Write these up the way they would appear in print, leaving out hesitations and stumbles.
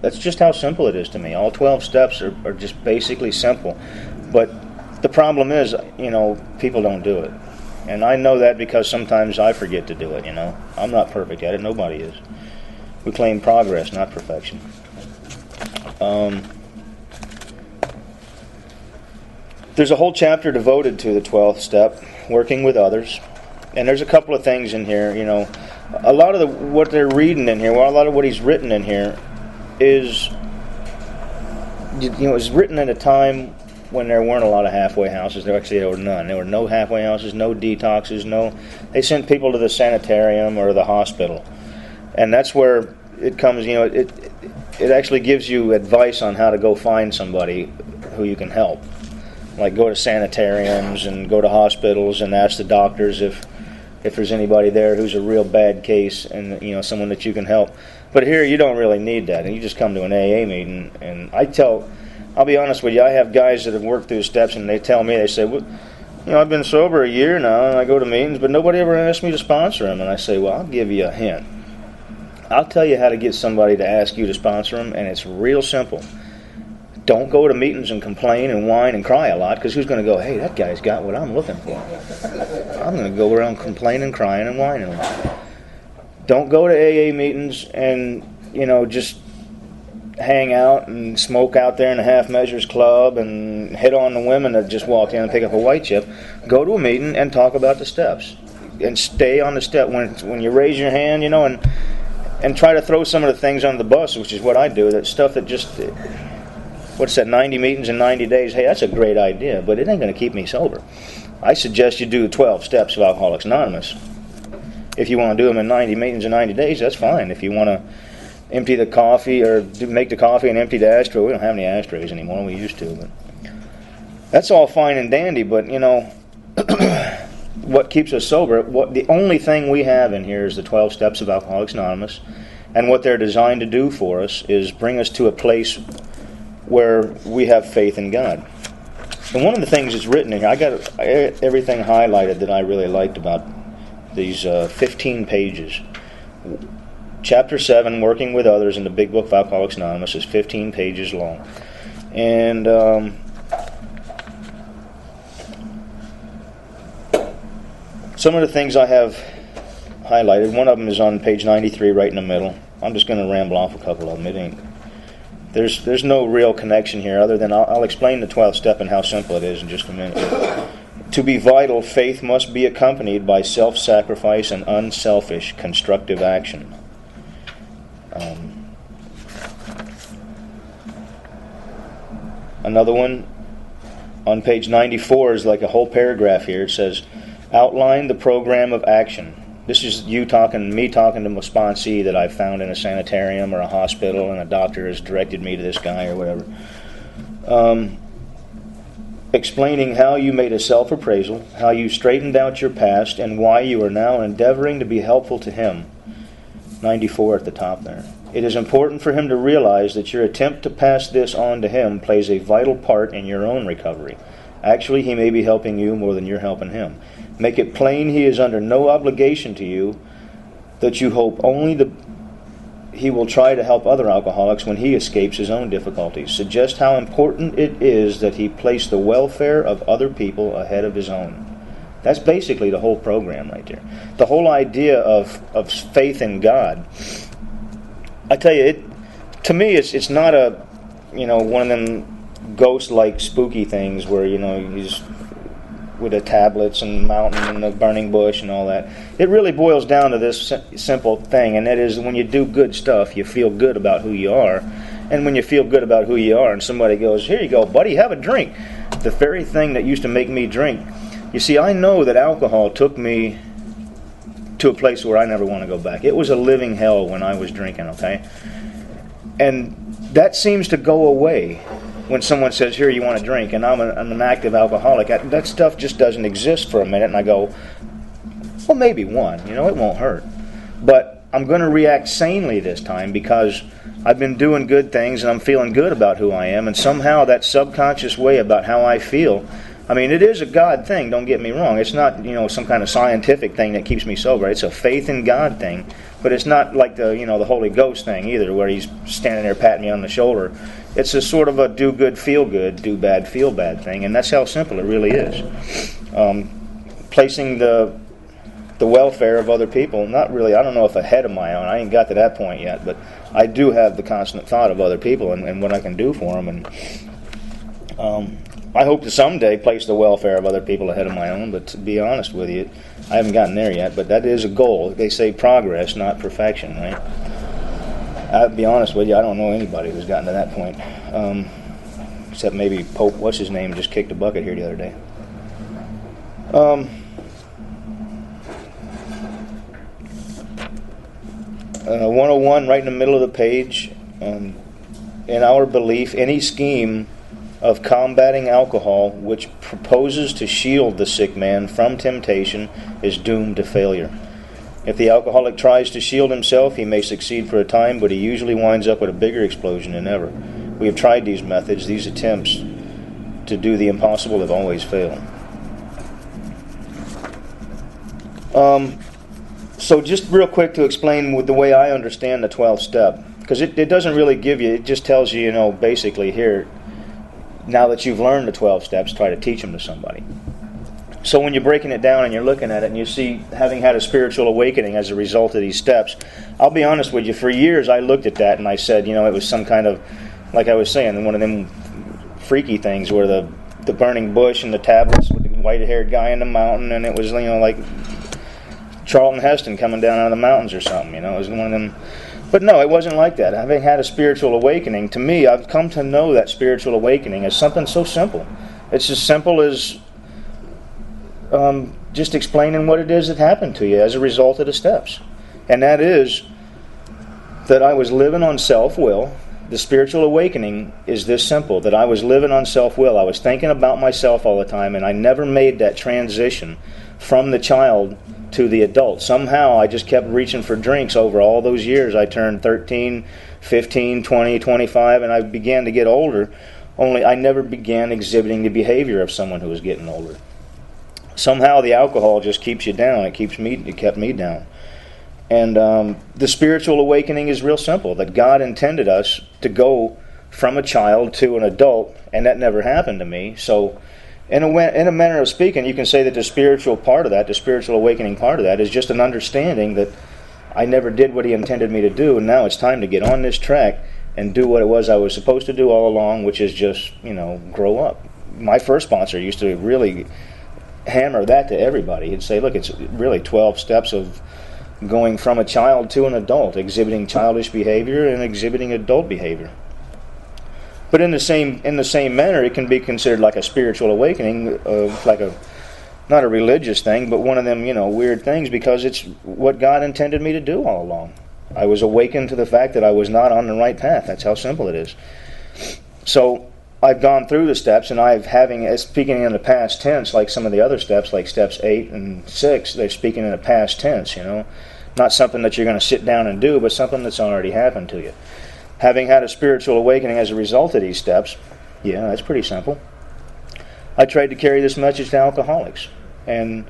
That's just how simple it is to me. All 12 steps are just basically simple. But the problem is, people don't do it. And I know that because sometimes I forget to do it, I'm not perfect at it. Nobody is. We claim progress, not perfection. There's a whole chapter devoted to the 12th step, working with others. And there's a couple of things in here, A lot of what they're reading in here, a lot of what he's written in here is, it was written at a time when there weren't a lot of halfway houses. There were none. There were no halfway houses, no detoxes, they sent people to the sanitarium or the hospital. And that's where it comes, it actually gives you advice on how to go find somebody who you can help. Like go to sanitariums and go to hospitals and ask the doctors if there's anybody there who's a real bad case and someone that you can help. But here you don't really need that, and you just come to an AA meeting. And I'll be honest with you, I have guys that have worked through steps, and they tell me, they say, well, I've been sober a year now, and I go to meetings, but nobody ever asked me to sponsor them. And I say, well, I'll give you a hint. I'll tell you how to get somebody to ask you to sponsor them, and it's real simple. Don't go to meetings and complain and whine and cry a lot, because who's going to go, hey, that guy's got what I'm looking for. I'm going to go around complaining, crying, and whining a lot. Don't go to AA meetings and, just hang out and smoke out there in the Half Measures Club and hit on the women that just walk in and pick up a white chip. Go to a meeting and talk about the steps. And stay on the step. When you raise your hand, and try to throw some of the things under the bus, which is what I do, that stuff that just... What's that, 90 meetings in 90 days? Hey, that's a great idea, but it ain't going to keep me sober. I suggest you do 12 steps of Alcoholics Anonymous. If you want to do them in 90 meetings in 90 days, that's fine. If you want to empty the coffee or make the coffee and empty the ashtray, we don't have any ashtrays anymore. We used to, but that's all fine and dandy. But what keeps us sober? The only thing we have in here is the 12 steps of Alcoholics Anonymous, and what they're designed to do for us is bring us to a place where we have faith in God. And one of the things that's written in here, I got everything highlighted that I really liked about these 15 pages. Chapter 7, Working with Others, in the Big Book of Alcoholics Anonymous, is 15 pages long. And some of the things I have highlighted, one of them is on page 93, right in the middle. I'm just going to ramble off a couple of them. There's no real connection here other than I'll explain the 12th step and how simple it is in just a minute. To be vital, faith must be accompanied by self-sacrifice and unselfish constructive action. Another one on page 94 is like a whole paragraph here. It says, outline the program of action. This is me talking to a sponsee that I found in a sanitarium or a hospital, and a doctor has directed me to this guy or whatever. Explaining how you made a self-appraisal, how you straightened out your past, and why you are now endeavoring to be helpful to him. 94 at the top there. It is important for him to realize that your attempt to pass this on to him plays a vital part in your own recovery. Actually, he may be helping you more than you're helping him. Make it plain he is under no obligation to you, that you hope only he will try to help other alcoholics when he escapes his own difficulties. Suggest how important it is that he place the welfare of other people ahead of his own. That's basically the whole program right there. The whole idea of faith in God. I tell you, to me, it's not a, one of them ghost-like spooky things where, he's with the tablets and mountain and the burning bush and all that. It really boils down to this simple thing, and that is when you do good stuff, you feel good about who you are. And when you feel good about who you are and somebody goes, here you go, buddy, have a drink. The very thing that used to make me drink. You see, I know that alcohol took me to a place where I never want to go back. It was a living hell when I was drinking, okay? And that seems to go away when someone says, here, you want a drink, and I'm an active alcoholic. That stuff just doesn't exist for a minute, and I go, well, maybe one. It won't hurt. But I'm going to react sanely this time because I've been doing good things, and I'm feeling good about who I am, and somehow that subconscious way about how I feel, it is a God thing, don't get me wrong. It's not, some kind of scientific thing that keeps me sober. It's a faith in God thing But it's not like the Holy Ghost thing either, where he's standing there patting me on the shoulder. It's a sort of a do good, feel good, do bad, feel bad thing, and that's how simple it really is. Placing the welfare of other people, not really, I don't know if ahead of my own, I ain't got to that point yet, but I do have the constant thought of other people and what I can do for them, and I hope to someday place the welfare of other people ahead of my own, but to be honest with you, I haven't gotten there yet, but that is a goal. They say progress, not perfection, right? I'll be honest with you, I don't know anybody who's gotten to that point, except maybe Pope, what's his name, just kicked a bucket here the other day. 101, right in the middle of the page. In our belief, any scheme of combating alcohol which proposes to shield the sick man from temptation is doomed to failure. If the alcoholic tries to shield himself, he may succeed for a time, but he usually winds up with a bigger explosion than ever. We have tried these methods. These attempts to do the impossible have always failed. So just real quick to explain with the way I understand the 12th step, because it doesn't really give you, it just tells you, basically here, now that you've learned the 12 steps, try to teach them to somebody. So when you're breaking it down and you're looking at it and you see having had a spiritual awakening as a result of these steps, I'll be honest with you, for years I looked at that and I said, it was some kind of, like I was saying, one of them freaky things where the burning bush and the tablets with the white-haired guy in the mountain, and it was, like Charlton Heston coming down out of the mountains or something, it was one of them. But no, it wasn't like that. Having had a spiritual awakening, to me, I've come to know that spiritual awakening as something so simple. It's as simple as just explaining what it is that happened to you as a result of the steps. And that is that I was living on self-will. The spiritual awakening is this simple, that I was living on self-will. I was thinking about myself all the time, and I never made that transition from the child to the adult. Somehow I just kept reaching for drinks over all those years. I turned 13, 15, 20, 25, and I began to get older, only I never began exhibiting the behavior of someone who was getting older. Somehow the alcohol just keeps you down. It kept me down. And the spiritual awakening is real simple, that God intended us to go from a child to an adult, and that never happened to me. So in a manner of speaking, you can say that the spiritual part of that, the spiritual awakening part of that, is just an understanding that I never did what He intended me to do, and now it's time to get on this track and do what it was I was supposed to do all along, which is just, grow up. My first sponsor used to really hammer that to everybody. He'd say, look, it's really 12 steps of going from a child to an adult, exhibiting childish behavior and exhibiting adult behavior. But in the same manner, it can be considered like a spiritual awakening, not a religious thing, but one of them, weird things, because it's what God intended me to do all along. I was awakened to the fact that I was not on the right path. That's how simple it is. So I've gone through the steps, and speaking in the past tense, like some of the other steps, like steps 8 and 6, they're speaking in the past tense, Not something that you're going to sit down and do, but something that's already happened to you. Having had a spiritual awakening as a result of these steps, yeah, that's pretty simple. I tried to carry this message to alcoholics. And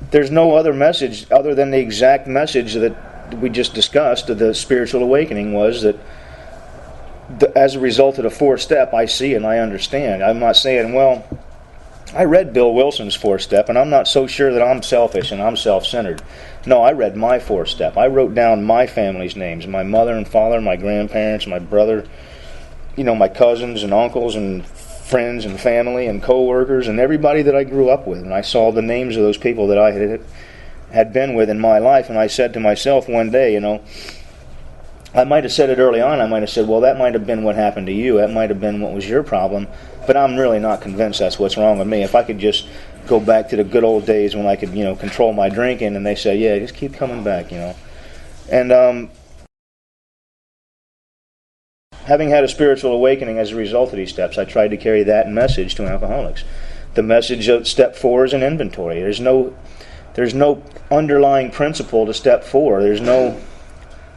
there's no other message other than the exact message that we just discussed of the spiritual awakening, was that as a result of the 4th step, I see and I understand. I'm not saying, well, I read Bill Wilson's 4th step, and I'm not so sure that I'm selfish and I'm self-centered. No, I read my 4th step. I wrote down my family's names, my mother and father, my grandparents, my brother, my cousins and uncles and friends and family and co-workers and everybody that I grew up with. And I saw the names of those people that I had been with in my life, and I said to myself one day, I might have said it early on. I might have said, well, that might have been what happened to you. That might have been what was your problem. But I'm really not convinced that's what's wrong with me. If I could just go back to the good old days when I could, control my drinking, and they say, yeah, just keep coming back, And having had a spiritual awakening as a result of these steps, I tried to carry that message to alcoholics. The message of step 4 is an inventory. There's no underlying principle to step 4. There's no,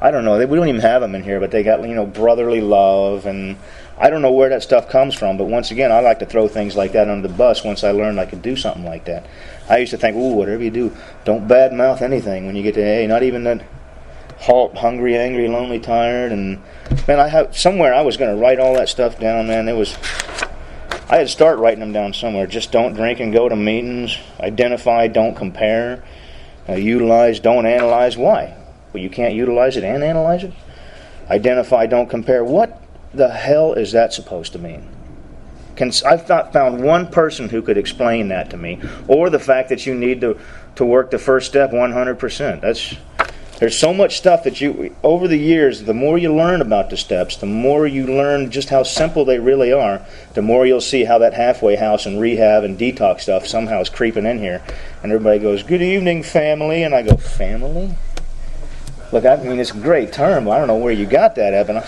I don't know, we don't even have them in here, but they got, brotherly love, and I don't know where that stuff comes from, but once again, I like to throw things like that under the bus once I learned I could do something like that. I used to think, whatever you do, don't badmouth anything when you get to AA, not even halt, hungry, angry, lonely, tired, and man, I was going to write all that stuff down. Man, I had to start writing them down somewhere. Just don't drink and go to meetings. Identify, don't compare. Utilize, don't analyze. Why? Well, you can't utilize it and analyze it. Identify, don't compare. What the hell is that supposed to mean? I've not found one person who could explain that to me, or the fact that you need to work the first step 100%. There's so much stuff that over the years, the more you learn about the steps, the more you learn just how simple they really are, the more you'll see how that halfway house and rehab and detox stuff somehow is creeping in here. And everybody goes, "Good evening, family." And I go, "Family?" Look, I mean, it's a great term. I don't know where you got that, Evan.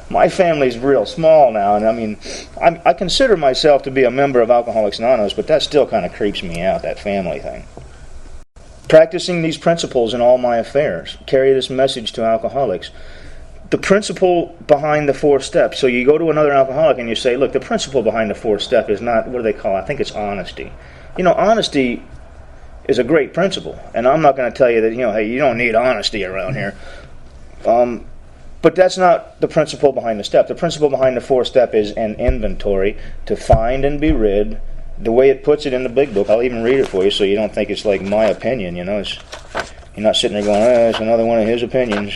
My family's real small now, and I mean, I consider myself to be a member of Alcoholics Anonymous, but that still kind of creeps me out, that family thing. Practicing these principles in all my affairs. Carry this message to alcoholics. The principle behind the 4 steps. So you go to another alcoholic and you say, look, the principle behind the 4th step is not, what do they call it? I think it's honesty. Honesty is a great principle. And I'm not going to tell you that, hey, you don't need honesty around here. But that's not the principle behind the step. The principle behind the 4th step is an inventory to find and be rid. The way it puts it in the big book, I'll even read it for you so you don't think it's like my opinion, you're not sitting there going, it's another one of his opinions.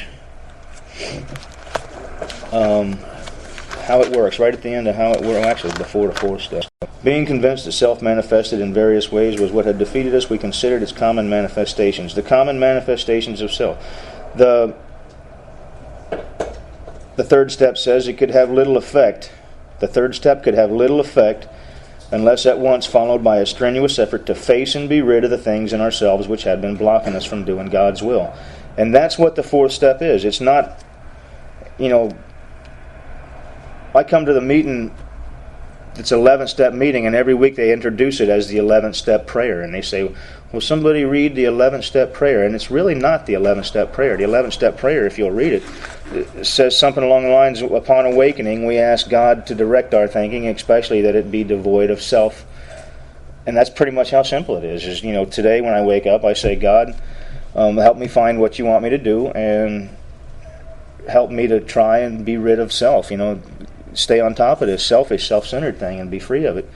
How it works, right at the end of how it works, actually before the 4th step. Being convinced that self manifested in various ways was what had defeated us, we considered its common manifestations. The common manifestations of self. The 3rd step says it could have little effect. The 3rd step could have little effect unless at once followed by a strenuous effort to face and be rid of the things in ourselves which had been blocking us from doing God's will. And that's what the 4th step is. It's not, I come to the meeting, it's an 11-step meeting, and every week they introduce it as the 11th-step prayer. And they say, will somebody read the 11th-step prayer? And it's really not the 11th-step prayer. The 11th-step prayer, if you'll read it, it says something along the lines, upon awakening, we ask God to direct our thinking, especially that it be devoid of self. And that's pretty much how simple it is. Today when I wake up, I say, God, help me find what you want me to do, and help me to try and be rid of self. Stay on top of this selfish, self-centered thing and be free of it.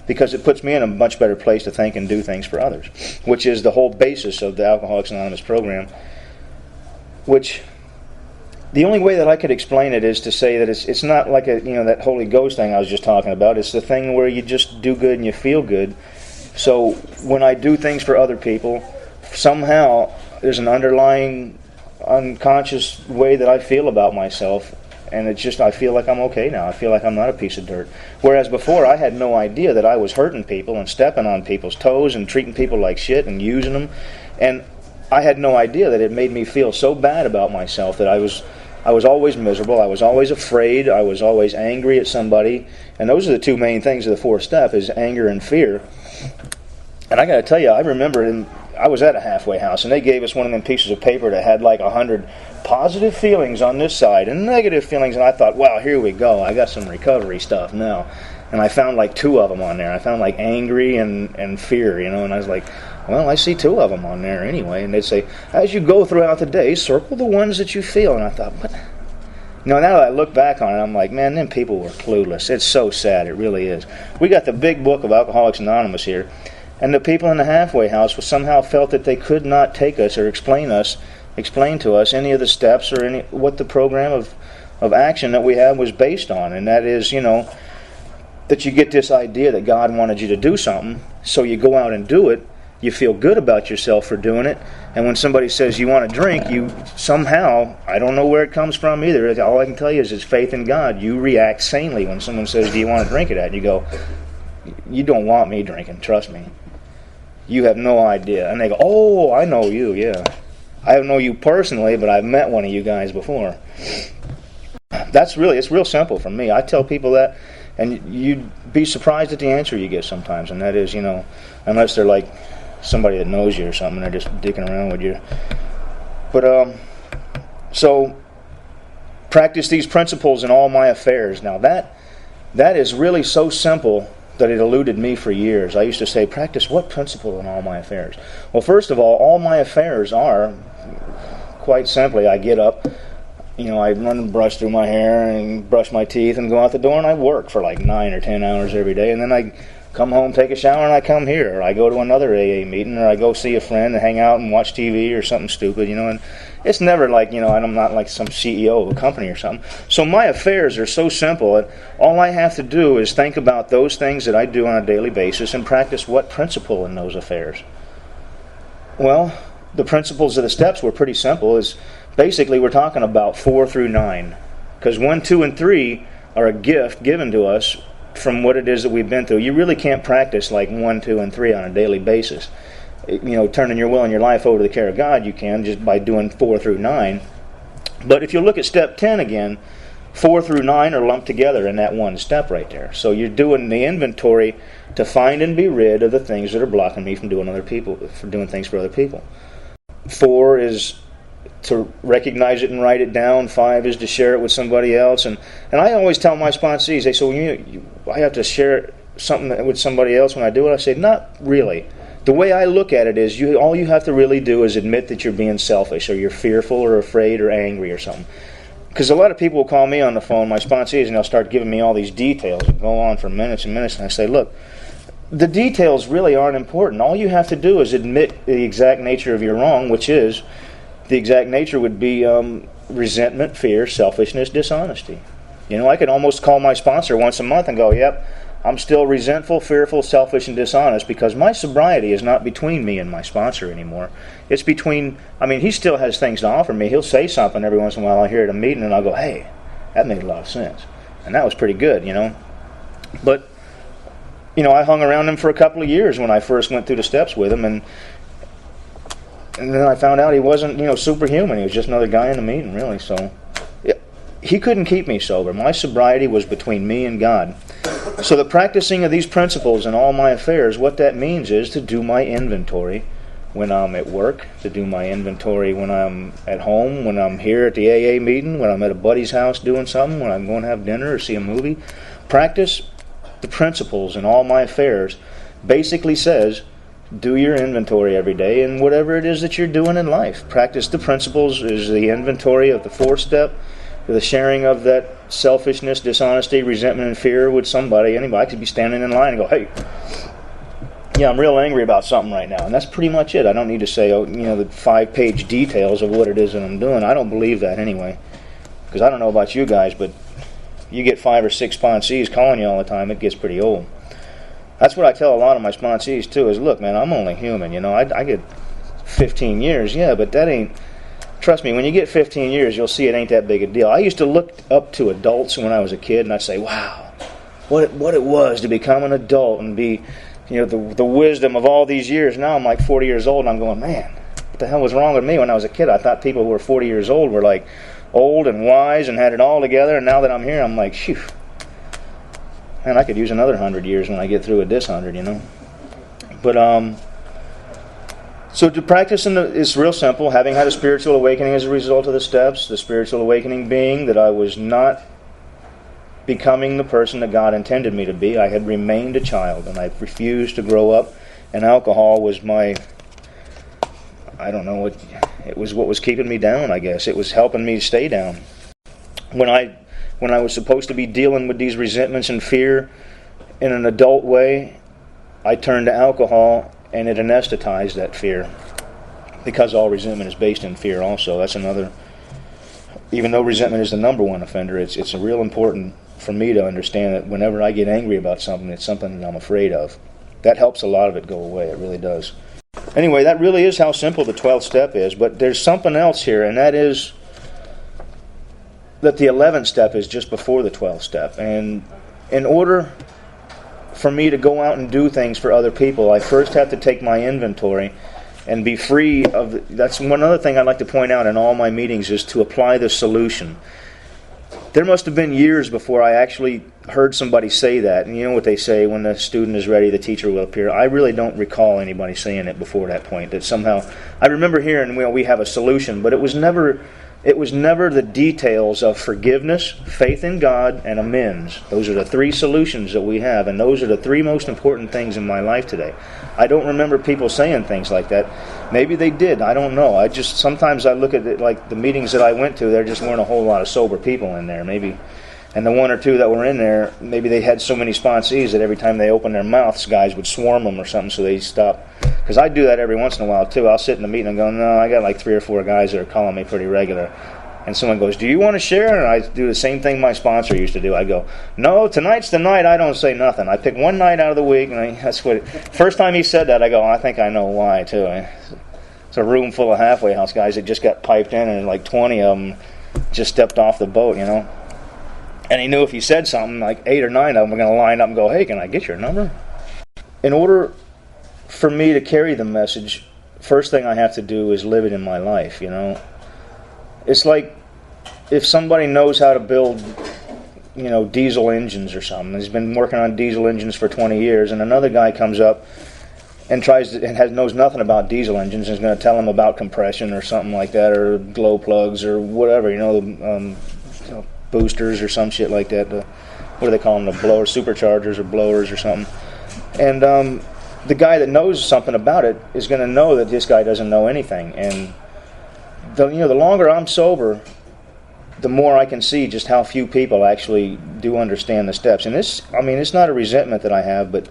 Because it puts me in a much better place to think and do things for others, which is the whole basis of the Alcoholics Anonymous program. Which, the only way that I could explain it is to say that it's not like that Holy Ghost thing I was just talking about. It's the thing where you just do good and you feel good. So when I do things for other people, somehow there's an underlying unconscious way that I feel about myself. And it's just, I feel like I'm okay now. I feel like I'm not a piece of dirt. Whereas before, I had no idea that I was hurting people and stepping on people's toes and treating people like shit and using them. And I had no idea that it made me feel so bad about myself that I was always miserable. I was always afraid. I was always angry at somebody. And those are the 2 main things of the 4th step, is anger and fear. And I got to tell you, I remember I was at a halfway house, and they gave us one of them pieces of paper that had like 100 positive feelings on this side and negative feelings, and I thought, wow, here we go. I got some recovery stuff now. And I found like 2 of them on there. I found like angry and fear, and I was like, well, I see 2 of them on there anyway. And they'd say, as you go throughout the day, circle the ones that you feel. And I thought, what? Now that I look back on it, I'm like, man, them people were clueless. It's so sad. It really is. We got the big book of Alcoholics Anonymous here, and the people in the halfway house somehow felt that they could not take us or explain to us any of the steps or what the program of action that we have was based on. And that is, that you get this idea that God wanted you to do something, so you go out and do it. You feel good about yourself for doing it. And when somebody says you want to drink, you somehow, I don't know where it comes from either, all I can tell you is it's faith in God. You react sanely when someone says, do you want to drink it? And you go, you don't want me drinking, trust me. You have no idea. And they go, oh, I know you, yeah. I don't know you personally, but I've met one of you guys before. It's real simple for me. I tell people that, and you'd be surprised at the answer you get sometimes, and that is, unless they're like somebody that knows you or something, they're just dicking around with you. But, so, practice these principles in all my affairs. Now that is really so simple that it eluded me for years. I used to say, practice what principle in all my affairs? Well, first of all my affairs are quite simply, I get up, I run and brush through my hair and brush my teeth and go out the door, and I work for like 9 or 10 hours every day, and then I come home, take a shower, and I come here, or I go to another AA meeting, or I go see a friend and hang out and watch TV or something stupid, and it's never like, I'm not like some CEO of a company or something. So my affairs are so simple that all I have to do is think about those things that I do on a daily basis and practice what principle in those affairs. Well, the principles of the steps were pretty simple. Is basically we're talking about 4 through 9, because 1, 2, and 3 are a gift given to us from what it is that we've been through. You really can't practice like 1, 2, and 3 on a daily basis. Turning your will and your life over to the care of God, you can just by doing 4 through 9. But if you look at step 10 again, 4 through 9 are lumped together in that one step right there. So you're doing the inventory to find and be rid of the things that are blocking me from doing things for other people. 4 is to recognize it and write it down. 5 is to share it with somebody else. And I always tell my sponsees, they say, I have to share something with somebody else when I do it. I say, not really. The way I look at it is all you have to really do is admit that you're being selfish, or you're fearful or afraid or angry or something. Because a lot of people will call me on the phone, my sponsees, and they'll start giving me all these details and go on for minutes and minutes. And I say, look, the details really aren't important. All you have to do is admit the exact nature of your wrong, which is, the exact nature would be resentment, fear, selfishness, dishonesty. I could almost call my sponsor once a month and go, yep, I'm still resentful, fearful, selfish, and dishonest, because my sobriety is not between me and my sponsor anymore. It's between, he still has things to offer me. He'll say something every once in a while I hear at a meeting, and I'll go, hey, that made a lot of sense. And that was pretty good, But, I hung around him for a couple of years when I first went through the steps with him, and then I found out he wasn't, superhuman. He was just another guy in the meeting, really. So he couldn't keep me sober. My sobriety was between me and God. So the practicing of these principles in all my affairs, what that means is to do my inventory when I'm at work, to do my inventory when I'm at home, when I'm here at the AA meeting, when I'm at a buddy's house doing something, when I'm going to have dinner or see a movie. Practice the principles in all my affairs basically says, do your inventory every day, and whatever it is that you're doing in life. Practice the principles is the inventory of the 4th step, the sharing of that selfishness, dishonesty, resentment, and fear with somebody. Anybody could be standing in line and go, hey, I'm real angry about something right now. And that's pretty much it. I don't need to say, the 5-page details of what it is that I'm doing. I don't believe that anyway. Because I don't know about you guys, but you get 5 or 6 sponsees calling you all the time, it gets pretty old. That's what I tell a lot of my sponsees too, is look, man, I'm only human. I get 15 years, but that ain't, trust me, when you get 15 years, you'll see it ain't that big a deal. I used to look up to adults when I was a kid, and I'd say, wow, what it was to become an adult and be, the wisdom of all these years. Now I'm like 40 years old, and I'm going, man, what the hell was wrong with me when I was a kid? I thought people who were 40 years old were like old and wise and had it all together, and now that I'm here, I'm like, phew. Man, I could use another 100 years when I get through with this 100, But, so to practice is real simple. Having had a spiritual awakening as a result of the steps, the spiritual awakening being that I was not becoming the person that God intended me to be. I had remained a child, and I refused to grow up, and alcohol was it was what was keeping me down, I guess. It was helping me stay down. When I was supposed to be dealing with these resentments and fear in an adult way, I turned to alcohol, and it anesthetized that fear. Because all resentment is based in fear also. That's another, even though resentment is the number one offender, it's a real important for me to understand that whenever I get angry about something, it's something that I'm afraid of. That helps a lot of it go away. It really does. Anyway, that really is how simple the 12th step is, but there's something else here, and that is that the 11th step is just before the 12th step. And in order for me to go out and do things for other people, I first have to take my inventory and be free of... That's one other thing I'd like to point out in all my meetings, is to apply the solution. There must have been years before I actually heard somebody say that. And you know what they say, when the student is ready, the teacher will appear. I really don't recall anybody saying it before that point. That somehow... I remember hearing, we have a solution, but it was never It was never the details of forgiveness, faith in God, and amends. Those are the three solutions that we have, and those are the three most important things in my life today. I don't remember people saying things like that. Maybe they did. I don't know. Sometimes I look at it like the meetings that I went to, there just weren't a whole lot of sober people in there. Maybe, and the one or two that were in there, maybe they had so many sponsees that every time they opened their mouths, guys would swarm them or something, so they stopped. Because I do that every once in a while too. I'll sit in the meeting and go, no, I got like 3 or 4 guys that are calling me pretty regular. And someone goes, do you want to share? And I do the same thing my sponsor used to do. I go, no, tonight's the night I don't say nothing. I pick one night out of the week, and that's what. First time he said that, I go, I think I know why too. It's a room full of halfway house guys that just got piped in, and like 20 of them just stepped off the boat, And he knew if he said something, like 8 or 9 of them were going to line up and go, hey, can I get your number? In order for me to carry the message, first thing I have to do is live it in my life, It's like if somebody knows how to build, diesel engines or something, has been working on diesel engines for 20 years, and another guy comes up and knows nothing about diesel engines and is going to tell him about compression or something like that, or glow plugs or whatever, boosters or some shit like that. What do they call them? The blowers, superchargers or blowers or something. And the guy that knows something about it is going to know that this guy doesn't know anything. And the longer I'm sober, the more I can see just how few people actually do understand the steps. And it's not a resentment that I have, but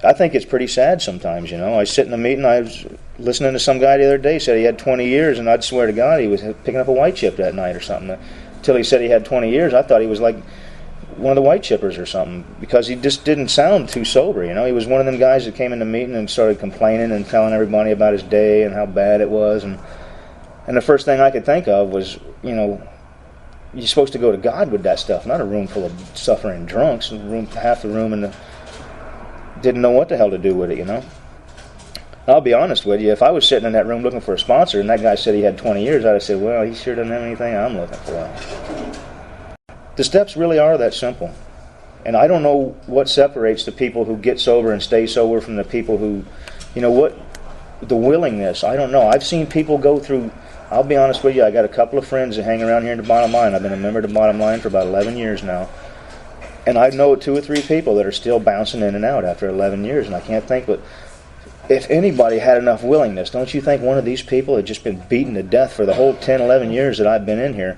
I think it's pretty sad sometimes, I sit in a meeting, I was listening to some guy the other day, said he had 20 years, and I'd swear to God he was picking up a white chip that night or something. Until he said he had 20 years, I thought he was like one of the white chippers or something, because he just didn't sound too sober, He was one of them guys that came in the meeting and started complaining and telling everybody about his day and how bad it was. And the first thing I could think of was, you're supposed to go to God with that stuff, not a room full of suffering drunks. Half the room didn't know what the hell to do with it, I'll be honest with you. If I was sitting in that room looking for a sponsor and that guy said he had 20 years, I'd have said, well, he sure doesn't have anything I'm looking for. The steps really are that simple. And I don't know what separates the people who get sober and stay sober from the people who, the willingness. I don't know. I've seen people go through. I'll be honest with you, I got a couple of friends that hang around here in the Bottom Line. I've been a member of the Bottom Line for about 11 years now. And I know 2 or 3 people that are still bouncing in and out after 11 years, and I can't think, but if anybody had enough willingness, don't you think one of these people had just been beaten to death for the whole 10, 11 years that I've been in here?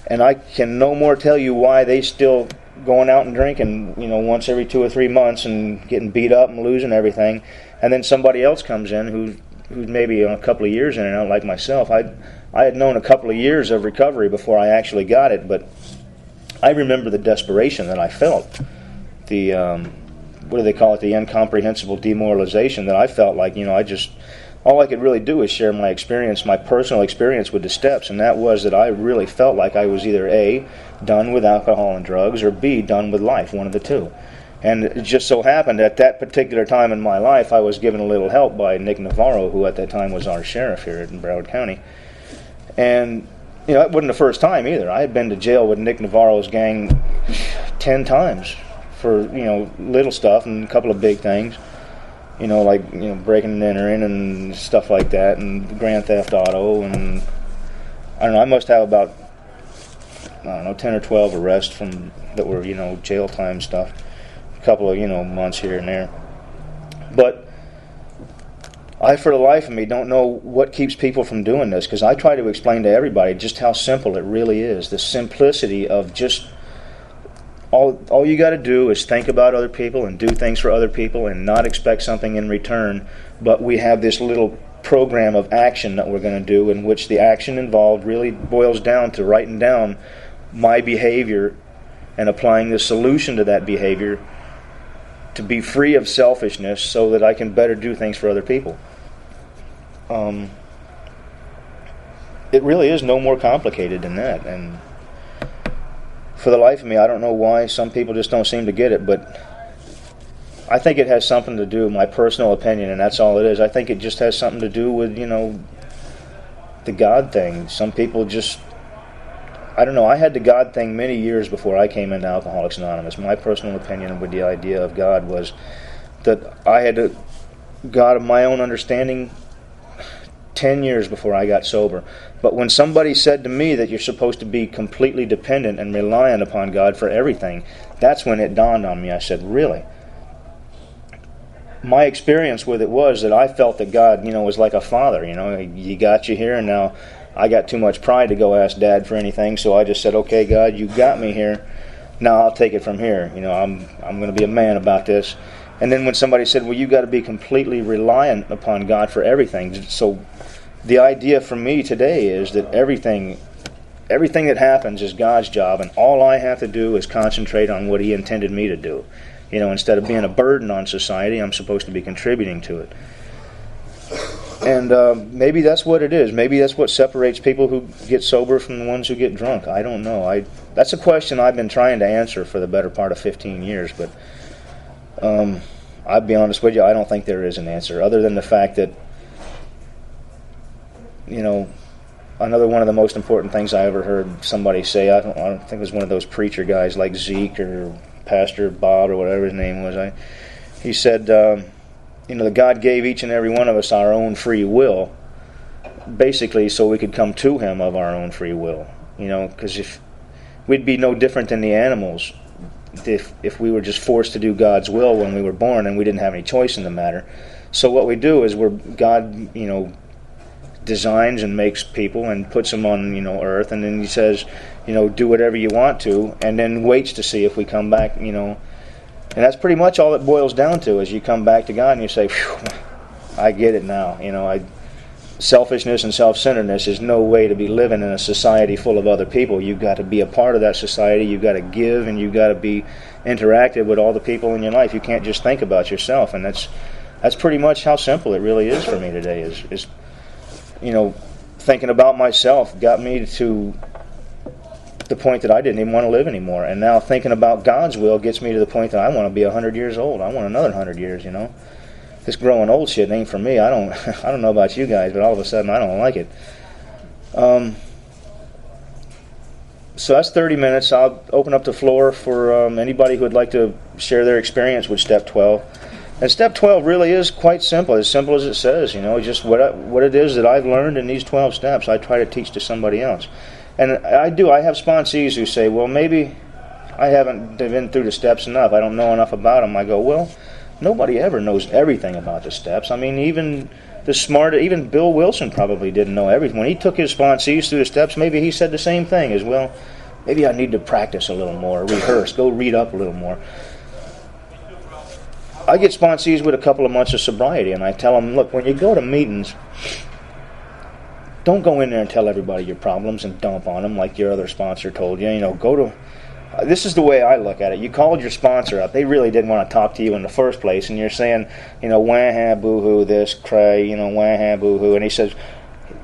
And I can no more tell you why they still going out and drinking, once every 2 or 3 months and getting beat up and losing everything. And then somebody else comes in who's maybe a couple of years in and out like myself. I had known a couple of years of recovery before I actually got it, but I remember the desperation that I felt. The, what do they call it, the incomprehensible demoralization that I felt like, all I could really do is share my experience, my personal experience with the steps, and that was that I really felt like I was either A, done with alcohol and drugs, or B, done with life, one of the two. And it just so happened at that particular time in my life, I was given a little help by Nick Navarro, who at that time was our sheriff here in Broward County. And, that wasn't the first time either. I had been to jail with Nick Navarro's gang 10 times for, little stuff and a couple of big things. Breaking and entering and stuff like that, and grand theft auto, and I don't know, I must have about, 10 or 12 arrests that were, jail time stuff. A couple of, months here and there. But I, for the life of me, don't know what keeps people from doing this, because I try to explain to everybody just how simple it really is. The simplicity of just all you got to do is think about other people and do things for other people and not expect something in return. But we have this little program of action that we're going to do, in which the action involved really boils down to writing down my behavior and applying the solution to that behavior to be free of selfishness so that I can better do things for other people. It really is no more complicated than that. And for the life of me, I don't know why some people just don't seem to get it, but I think it has something to do, my personal opinion, and that's all it is. I think it just has something to do with, the God thing. Some people just, I don't know, I had the God thing many years before I came into Alcoholics Anonymous. My personal opinion with the idea of God was that I had a God of my own understanding 10 years before I got sober. But when somebody said to me that you're supposed to be completely dependent and reliant upon God for everything, that's when it dawned on me. I said, really? My experience with it was that I felt that God, was like a father. He got you here, and now I got too much pride to go ask Dad for anything, so I just said, okay, God, you got me here. Now I'll take it from here. I'm going to be a man about this. And then when somebody said, well, you got to be completely reliant upon God for everything. So the idea for me today is that everything that happens is God's job, and all I have to do is concentrate on what He intended me to do. Instead of being a burden on society, I'm supposed to be contributing to it. And maybe that's what it is. Maybe that's what separates people who get sober from the ones who get drunk. I don't know. That's a question I've been trying to answer for the better part of 15 years, but I'll be honest with you, I don't think there is an answer, other than the fact that, another one of the most important things I ever heard somebody say, I don't think it was one of those preacher guys like Zeke or Pastor Bob or whatever his name was. He said, that God gave each and every one of us our own free will, basically so we could come to Him of our own free will. Because if we'd be no different than the animals if we were just forced to do God's will when we were born and we didn't have any choice in the matter. So what we do is God, designs and makes people and puts them on, earth, and then He says, do whatever you want to, and then waits to see if we come back, and that's pretty much all it boils down to, is you come back to God and you say, I get it now. Selfishness and self-centeredness is no way to be living in a society full of other people. You've got to be a part of that society. You've got to give, and you've got to be interactive with all the people in your life. You can't just think about yourself, and that's pretty much how simple it really is for me today. Is thinking about myself got me to the point that I didn't even want to live anymore, and now thinking about God's will gets me to the point that I want to be 100 years old. I want another 100 years. This growing old shit ain't for me. I don't know about you guys, but all of a sudden I don't like it. So that's 30 minutes. I'll open up the floor for anybody who would like to share their experience with Step 12. And Step 12 really is quite simple as it says. Just what it is that I've learned in these 12 steps, I try to teach to somebody else. And I have sponsees who say, well, maybe I haven't been through the steps enough. I don't know enough about them. I go, well, nobody ever knows everything about the steps. I mean, even Bill Wilson probably didn't know everything. When he took his sponsees through the steps, maybe he said the same thing as, well, maybe I need to practice a little more, rehearse, go read up a little more. I get sponsees with a couple of months of sobriety, and I tell them, look, when you go to meetings, don't go in there and tell everybody your problems and dump on them like your other sponsor told you. This is the way I look at it. You called your sponsor up. They really didn't want to talk to you in the first place, and you're saying, wah-ha, boo-hoo, this, cray, wah-ha, boo-hoo. And he says,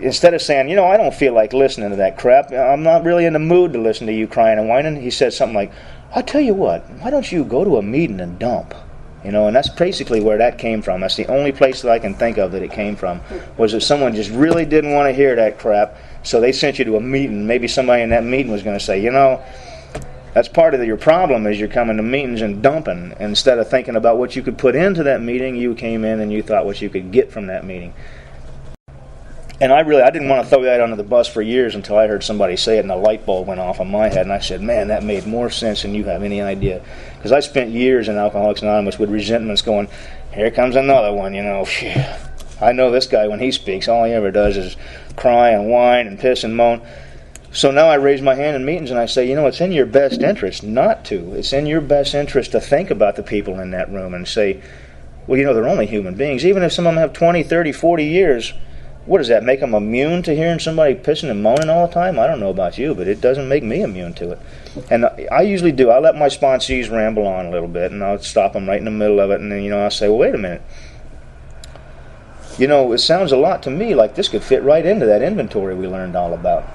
instead of saying, I don't feel like listening to that crap, I'm not really in the mood to listen to you crying and whining, he says something like, I'll tell you what, why don't you go to a meeting and dump? And that's basically where that came from. That's the only place that I can think of that it came from, was that someone just really didn't want to hear that crap, so they sent you to a meeting. Maybe somebody in that meeting was going to say, that's part of your problem, is you're coming to meetings and dumping. Instead of thinking about what you could put into that meeting, you came in and you thought what you could get from that meeting. And I didn't want to throw that under the bus for years until I heard somebody say it and a light bulb went off in my head, and I said, man, that made more sense than you have any idea. Because I spent years in Alcoholics Anonymous with resentments going, here comes another one, I know this guy when he speaks, all he ever does is cry and whine and piss and moan. So now I raise my hand in meetings and I say, it's in your best interest not to. It's in your best interest to think about the people in that room and say, well, they're only human beings. Even if some of them have 20, 30, 40 years, what does that make them immune to hearing somebody pissing and moaning all the time? I don't know about you, but it doesn't make me immune to it. And I usually do. I let my sponsees ramble on a little bit, and I'll stop them right in the middle of it, and then, I'll say, well, wait a minute. It sounds a lot to me like this could fit right into that inventory we learned all about.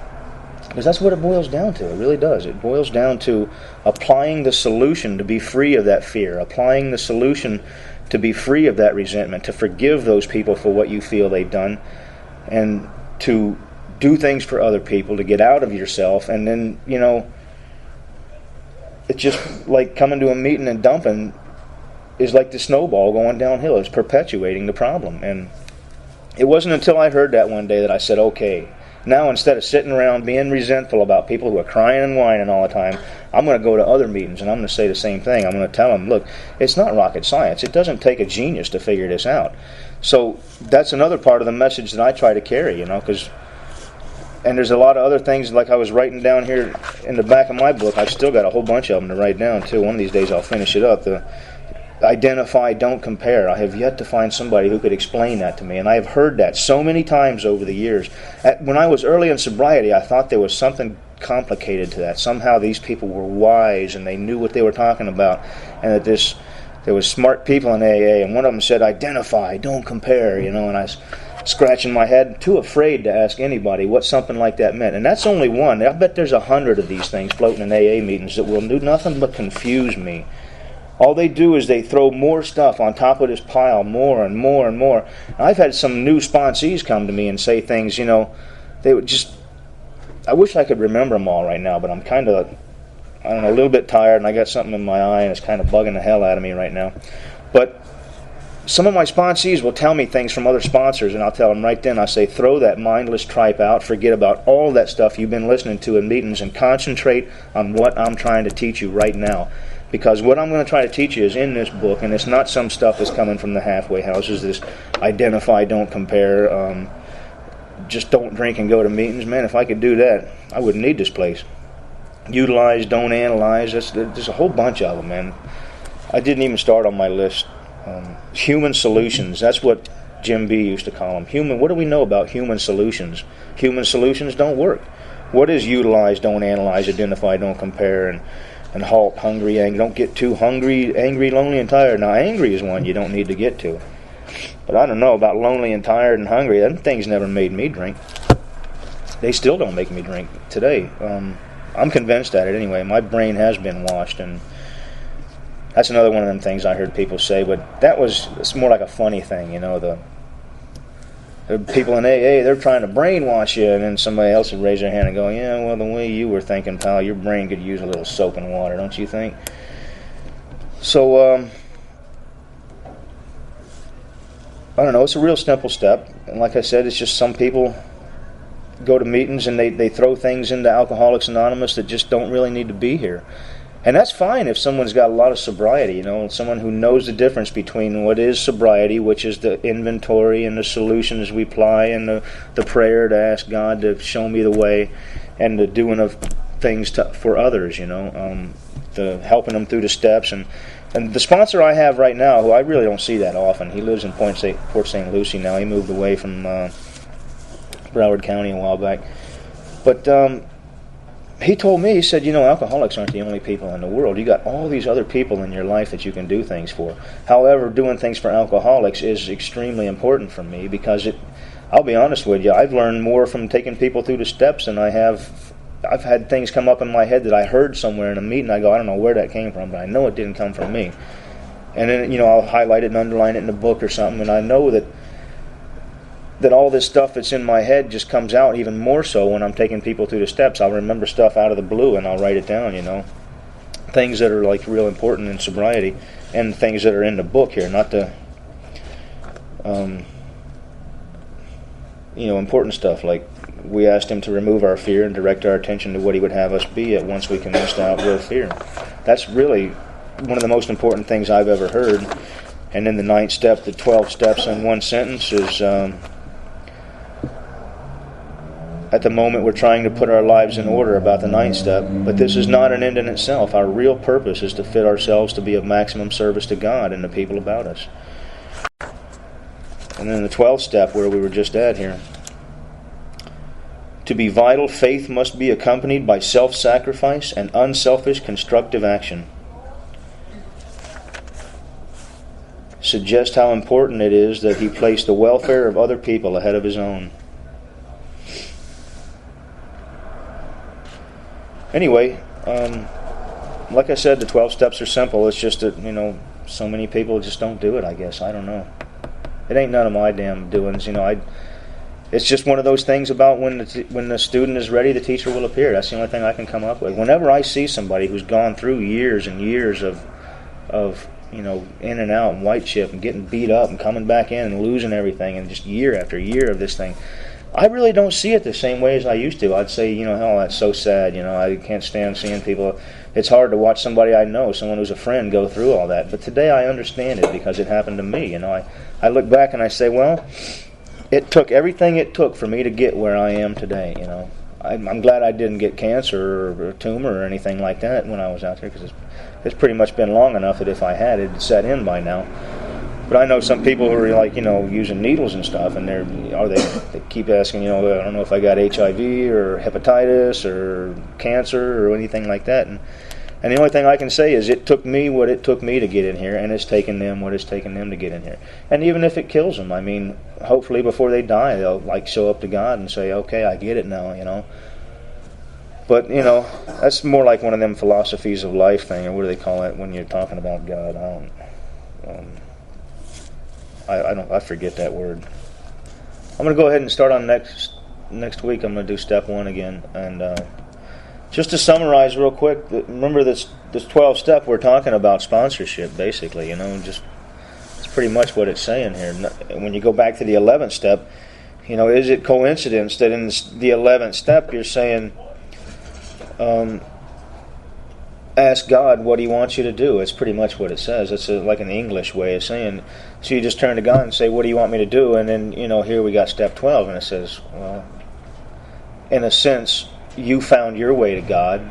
Because that's what it boils down to. It really does. It boils down to applying the solution to be free of that fear, applying the solution to be free of that resentment, to forgive those people for what you feel they've done, and to do things for other people, to get out of yourself. And then, it's just like coming to a meeting and dumping is like the snowball going downhill. It's perpetuating the problem. And It wasn't until I heard that one day that I said, okay, now instead of sitting around being resentful about people who are crying and whining all the time, I'm going to go to other meetings and I'm going to say the same thing. I'm going to tell them, look, it's not rocket science. It doesn't take a genius to figure this out. So that's another part of the message that I try to carry, because, and there's a lot of other things like I was writing down here in the back of my book. I've still got a whole bunch of them to write down too. One of these days I'll finish it up. The identify, don't compare. I have yet to find somebody who could explain that to me, and I have heard that so many times over the years. When I was early in sobriety, I thought there was something complicated to that. Somehow these people were wise and they knew what they were talking about, and that there was smart people in AA, and one of them said, identify, don't compare, and I was scratching my head, too afraid to ask anybody what something like that meant. And that's only one. I bet there's 100 of these things floating in AA meetings that will do nothing but confuse me. All they do is they throw more stuff on top of this pile, more and more and more. And I've had some new sponsees come to me and say things, they would just, I wish I could remember them all right now, but I'm kind of, a little bit tired, and I got something in my eye, and it's kind of bugging the hell out of me right now. But some of my sponsees will tell me things from other sponsors, and I'll tell them right then, I say, throw that mindless tripe out, forget about all that stuff you've been listening to in meetings, and concentrate on what I'm trying to teach you right now. Because what I'm going to try to teach you is in this book, and it's not some stuff that's coming from the halfway houses, this identify, don't compare, just don't drink and go to meetings. Man, if I could do that, I wouldn't need this place. Utilize, don't analyze, there's a whole bunch of them, man. I didn't even start on my list. Human solutions, that's what Jim B. used to call them. What do we know about human solutions? Human solutions don't work. What is utilize, don't analyze, identify, don't compare, and halt, hungry, angry? Don't get too hungry, angry, lonely, and tired. Now, angry is one you don't need to get to. But I don't know about lonely and tired and hungry. Them things never made me drink. They still don't make me drink today. I'm convinced at it anyway. My brain has been washed, and that's another one of them things I heard people say. But it's more like a funny thing, The people in AA, they're trying to brainwash you, and then somebody else would raise their hand and go, yeah, well, the way you were thinking, pal, your brain could use a little soap and water, don't you think? So, I don't know, it's a real simple step. And like I said, it's just some people go to meetings and they throw things into Alcoholics Anonymous that just don't really need to be here. And that's fine if someone's got a lot of sobriety, someone who knows the difference between what is sobriety, which is the inventory and the solutions we apply, and the prayer to ask God to show me the way, and the doing of things for others, the helping them through the steps. And the sponsor I have right now, who I really don't see that often, he lives in Port St. Lucie now. He moved away from Broward County a while back. But he told me, he said, alcoholics aren't the only people in the world. You got all these other people in your life that you can do things for. However, doing things for alcoholics is extremely important for me, because I'll be honest with you, I've learned more from taking people through the steps than I have. I've had things come up in my head that I heard somewhere in a meeting. I go, I don't know where that came from, but I know it didn't come from me. And then, I'll highlight it and underline it in a book or something, and I know that all this stuff that's in my head just comes out even more so when I'm taking people through the steps. I'll remember stuff out of the blue and I'll write it down, Things that are like real important in sobriety, and things that are in the book here, not the important stuff. Like, we asked him to remove our fear and direct our attention to what he would have us be at once we commenced to outgrow fear. That's really one of the most important things I've ever heard. And then the 9th step, the 12 steps in one sentence is, at the moment we're trying to put our lives in order about the 9th step, but this is not an end in itself. Our real purpose is to fit ourselves to be of maximum service to God and the people about us. And then the 12th step, where we were just at here. To be vital, faith must be accompanied by self-sacrifice and unselfish constructive action. Suggest how important it is that he place the welfare of other people ahead of his own. Anyway, like I said, the 12 steps are simple. It's just that, so many people just don't do it, I guess. I don't know. It ain't none of my damn doings, It's just one of those things about when the student is ready, the teacher will appear. That's the only thing I can come up with. Whenever I see somebody who's gone through years and years of in and out and white chip and getting beat up and coming back in and losing everything, and just year after year of this thing. I really don't see it the same way as I used to. I'd say, hell, that's so sad. I can't stand seeing people. It's hard to watch somebody I know, someone who's a friend, go through all that. But today I understand it because it happened to me. I look back and I say, well, it took everything it took for me to get where I am today. I'm glad I didn't get cancer or a tumor or anything like that when I was out there, because it's pretty much been long enough that if I had, it'd set in by now. But I know some people who are like, using needles and stuff, and they keep asking, I don't know if I got HIV or hepatitis or cancer or anything like that. And the only thing I can say is it took me what it took me to get in here, and it's taken them what it's taken them to get in here. And even if it kills them, hopefully before they die, they'll show up to God and say, okay, I get it now, But, that's more like one of them philosophies of life thing, or what do they call it when you're talking about God? I forget that word. I'm going to go ahead and start on next week. I'm going to do step 1 again. And just to summarize real quick, remember this 12 step, we're talking about sponsorship, basically. Just it's pretty much what it's saying here. When you go back to the 11th step, is it coincidence that in the 11th step you're saying, ask God what He wants you to do? It's pretty much what it says. It's like an English way of saying. So you just turn to God and say, what do you want me to do? And then, here we got step 12, and it says, well, in a sense, you found your way to God.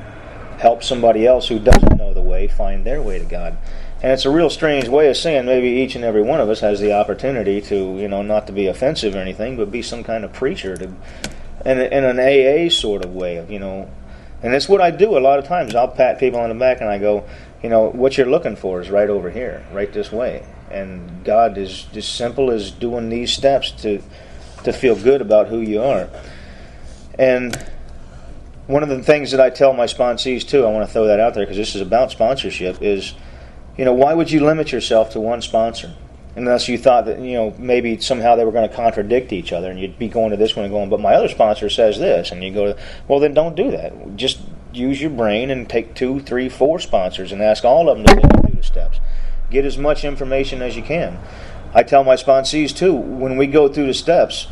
Help somebody else who doesn't know the way find their way to God. And it's a real strange way of saying maybe each and every one of us has the opportunity to, not to be offensive or anything, but be some kind of preacher in an AA sort of way of, And it's what I do a lot of times. I'll pat people on the back and I go, what you're looking for is right over here, right this way. And God is just simple as doing these steps to feel good about who you are. And one of the things that I tell my sponsees too, I want to throw that out there because this is about sponsorship, is, why would you limit yourself to one sponsor? Unless you thought that, maybe somehow they were going to contradict each other and you'd be going to this one and going, but my other sponsor says this. And you go, well, then don't do that. Just use your brain and take 2, 3, 4 sponsors and ask all of them to take you through the steps. Get as much information as you can. I tell my sponsees, too, when we go through the steps,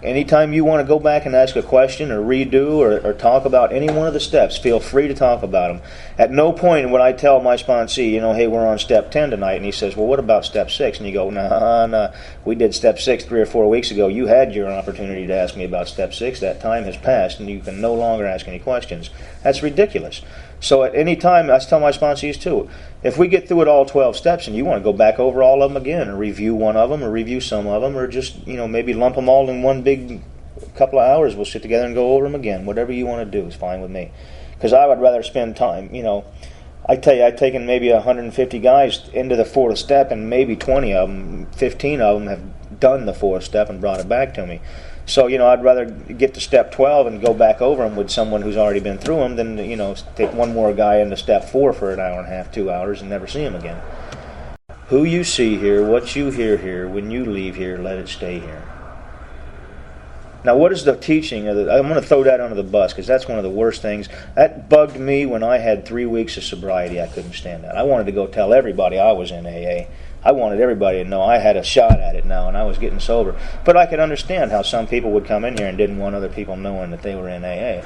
anytime you want to go back and ask a question or redo or talk about any one of the steps, feel free to talk about them. At no point would I tell my sponsee, hey, we're on step 10 tonight, and he says, well, what about step 6? And you go, nah, we did step 6 3 or 4 weeks ago. You had your opportunity to ask me about step 6. That time has passed, and you can no longer ask any questions. That's ridiculous. So at any time, I tell my sponsees too, if we get through it all 12 steps and you want to go back over all of them again or review one of them or review some of them or just, maybe lump them all in one big couple of hours, we'll sit together and go over them again. Whatever you want to do is fine with me. Because I would rather spend time, I tell you, I've taken maybe 150 guys into the 4th step and maybe 20 of them, 15 of them have done the 4th step and brought it back to me. So, I'd rather get to step 12 and go back over them with someone who's already been through them than, take one more guy into step 4 for an hour and a half, 2 hours, and never see him again. Who you see here, what you hear here, when you leave here, let it stay here. Now, what is the teaching of I'm going to throw that under the bus because that's one of the worst things. That bugged me when I had 3 weeks of sobriety. I couldn't stand that. I wanted to go tell everybody I was in AA. I wanted everybody to know I had a shot at it now and I was getting sober. But I could understand how some people would come in here and didn't want other people knowing that they were in AA.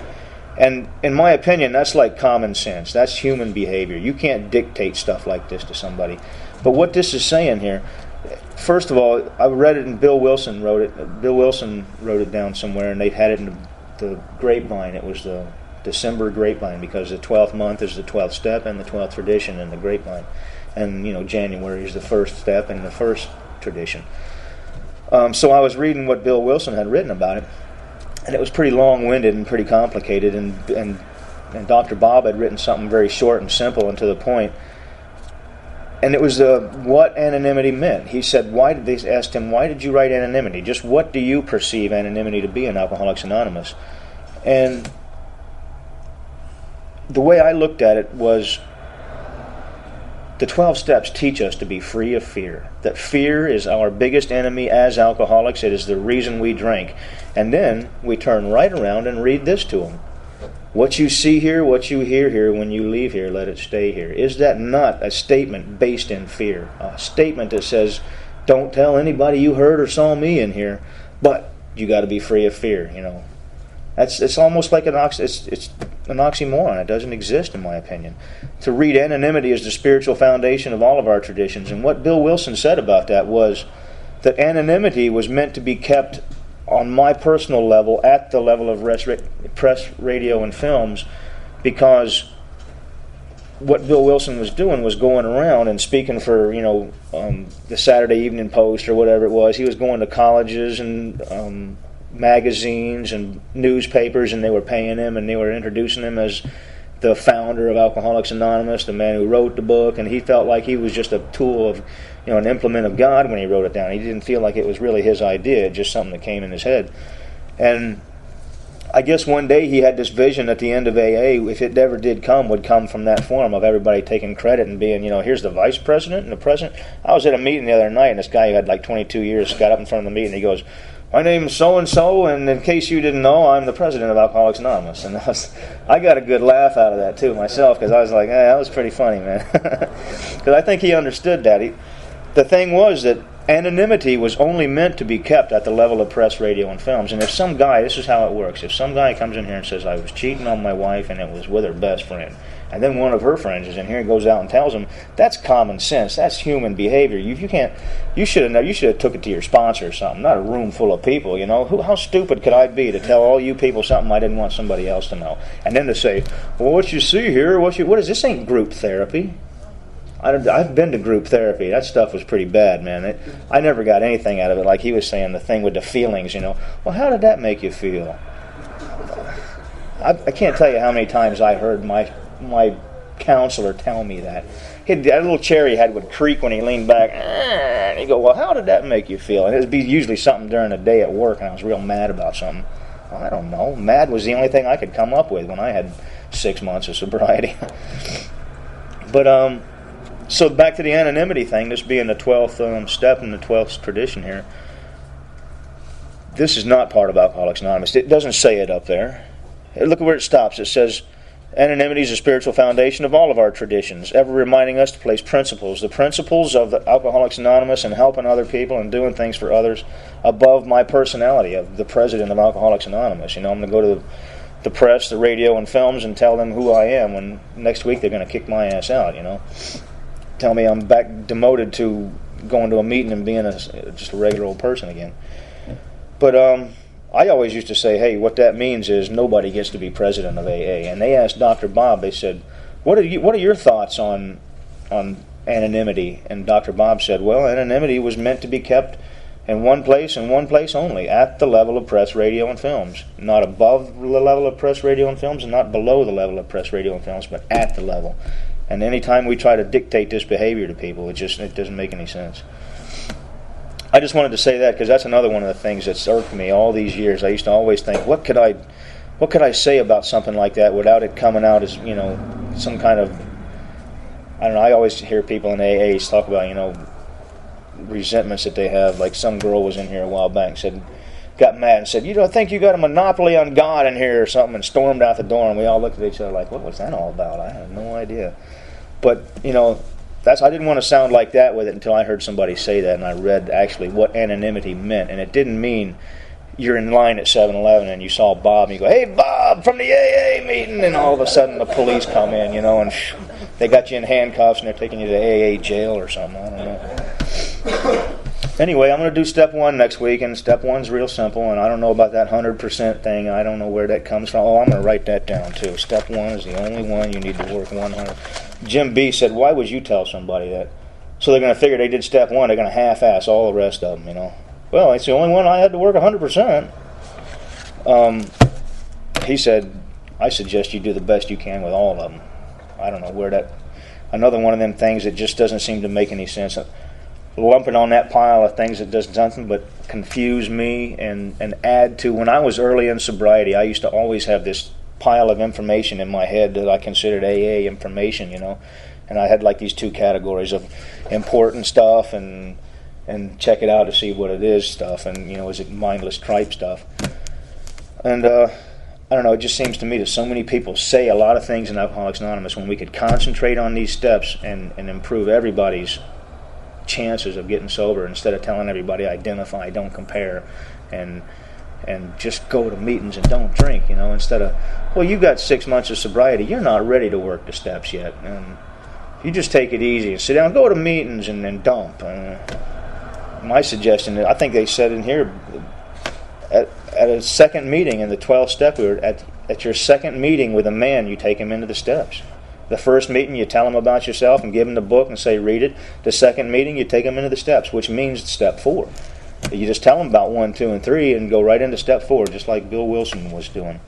And in my opinion, that's like common sense. That's human behavior. You can't dictate stuff like this to somebody. But what this is saying here, first of all, I read it and Bill Wilson wrote it. Bill Wilson wrote it down somewhere and they'd had it in the grapevine. It was the December grapevine because the 12th month is the 12th step and the 12th tradition in the grapevine. And, January is the 1st step and the 1st tradition. So I was reading what Bill Wilson had written about it, and it was pretty long-winded and pretty complicated, and Dr. Bob had written something very short and simple and to the point. And it was what anonymity meant. He said, they asked him, why did you write anonymity? Just what do you perceive anonymity to be in Alcoholics Anonymous? And the way I looked at it was, the 12 steps teach us to be free of fear. That fear is our biggest enemy as alcoholics. It is the reason we drink. And then we turn right around and read this to them. What you see here, what you hear here, when you leave here, let it stay here. Is that not a statement based in fear? A statement that says, don't tell anybody you heard or saw me in here, but you got to be free of fear, It's almost like it's an oxymoron. It doesn't exist, in my opinion. To read anonymity as the spiritual foundation of all of our traditions. And what Bill Wilson said about that was that anonymity was meant to be kept on my personal level, at the level of press, radio, and films, because what Bill Wilson was doing was going around and speaking for, the Saturday Evening Post or whatever it was. He was going to colleges and magazines and newspapers, and they were paying him, and they were introducing him as the founder of Alcoholics Anonymous, the man who wrote the book, and he felt like he was just a tool of, an implement of God when he wrote it down. He didn't feel like it was really his idea, just something that came in his head. And I guess one day he had this vision at the end of AA, if it ever did come, would come from that form of everybody taking credit and being, here's the vice president and the president. I was at a meeting the other night, and this guy who had like 22 years got up in front of the meeting, and he goes, my name's so-and-so, and in case you didn't know, I'm the president of Alcoholics Anonymous. And I got a good laugh out of that, too, myself, because I was like, that was pretty funny, man. Because I think he understood that. The thing was that anonymity was only meant to be kept at the level of press, radio, and films. And if some guy, this is how it works, if some guy comes in here and says, I was cheating on my wife and it was with her best friend, and then one of her friends is in here and goes out and tells him, that's common sense, that's human behavior. You should have took it to your sponsor or something, not a room full of people, How stupid could I be to tell all you people something I didn't want somebody else to know? And then to say, well, what you see here, what is this? Ain't group therapy. I've been to group therapy. That stuff was pretty bad, man. I never got anything out of it. Like he was saying, the thing with the feelings, Well, how did that make you feel? I can't tell you how many times I heard my counselor tell me that. That little chair he had would creak when he leaned back. And he'd go, well, how did that make you feel? And it would be usually something during the day at work, and I was real mad about something. Well, I don't know. Mad was the only thing I could come up with when I had 6 months of sobriety. But, so back to the anonymity thing, this being the 12th step in the 12th tradition here. This is not part of Alcoholics Anonymous. It doesn't say it up there. Look at where it stops. It says, anonymity is a spiritual foundation of all of our traditions, ever reminding us to place the principles of the Alcoholics Anonymous and helping other people and doing things for others above my personality of the president of Alcoholics Anonymous. I'm going to go to the press, the radio, and films and tell them who I am when next week they're going to kick my ass out, Tell me I'm back demoted to going to a meeting and being just a regular old person again. But I always used to say, hey, what that means is nobody gets to be president of AA. And they asked Dr. Bob, they said, what are your thoughts on anonymity? And Dr. Bob said, well, anonymity was meant to be kept in one place and one place only, at the level of press, radio, and films. Not above the level of press, radio, and films, and not below the level of press, radio, and films, but at the level. And any time we try to dictate this behavior to people, it doesn't make any sense. I just wanted to say that because that's another one of the things that's irked me all these years. I used to always think, what could I say about something like that without it coming out as, some kind of, I don't know, I always hear people in AA talk about, resentments that they have. Like some girl was in here a while back and got mad and said, I think you got a monopoly on God in here or something, and stormed out the door, and we all looked at each other like, what was that all about? I had no idea. But, I didn't want to sound like that with it until I heard somebody say that, and I read actually what anonymity meant. And it didn't mean you're in line at 7-Eleven and you saw Bob, and you go, hey, Bob, from the AA meeting, and all of a sudden the police come in, and they got you in handcuffs and they're taking you to AA jail or something. I don't know. Anyway, I'm going to do step 1 next week, and step 1's real simple, and I don't know about that 100% thing. I don't know where that comes from. Oh, I'm going to write that down, too. Step 1 is the only one you need to work 100. Jim B. said, why would you tell somebody that? So they're going to figure they did step 1, they're going to half-ass all the rest of them, Well, it's the only one I had to work 100%. He said, I suggest you do the best you can with all of them. I don't know where that... Another one of them things that just doesn't seem to make any sense. Lumping on that pile of things that does nothing but confuse me and add to... When I was early in sobriety, I used to always have this pile of information in my head that I considered AA information, And I had like these 2 categories of important stuff and check it out to see what it is stuff, and is it mindless tripe stuff. And I don't know, it just seems to me that so many people say a lot of things in Alcoholics Anonymous when we could concentrate on these steps and improve everybody's chances of getting sober, instead of telling everybody identify, don't compare, and just go to meetings and don't drink, instead of, well, you got 6 months of sobriety, you're not ready to work the steps yet, and you just take it easy and sit down, go to meetings and then dump. My suggestion, I think they said in here, at a second meeting in the 12th step, we were at your second meeting with a man, you take him into the steps. The first meeting, you tell him about yourself and give him the book and say, read it. The second meeting, you take him into the steps, which means step 4. You just tell him about 1, 2, and 3 and go right into step 4, just like Bill Wilson was doing.